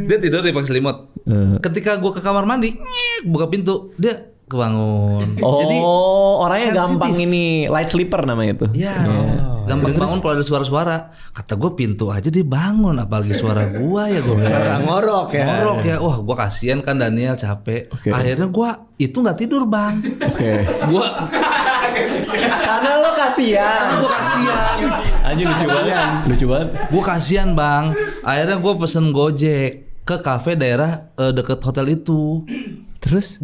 Dia tidur di pakai selimut. Ketika gue ke kamar mandi, buka pintu, dia kebangun. Jadi orangnya sensitif. gampang ini light sleeper namanya itu. Iya, gampang bangun kalau ada suara-suara. Kata gue pintu aja dia bangun, apalagi suara gue ya gue. Ngorok ya. Ngorok ya, wah gue kasihan kan Daniel capek. Akhirnya gue itu nggak tidur bang. Gue Karena lo kasihan. gue kasihan. Anjir lucu banget. Gue kasihan bang. Akhirnya gue pesen Gojek ke kafe daerah deket hotel itu. Terus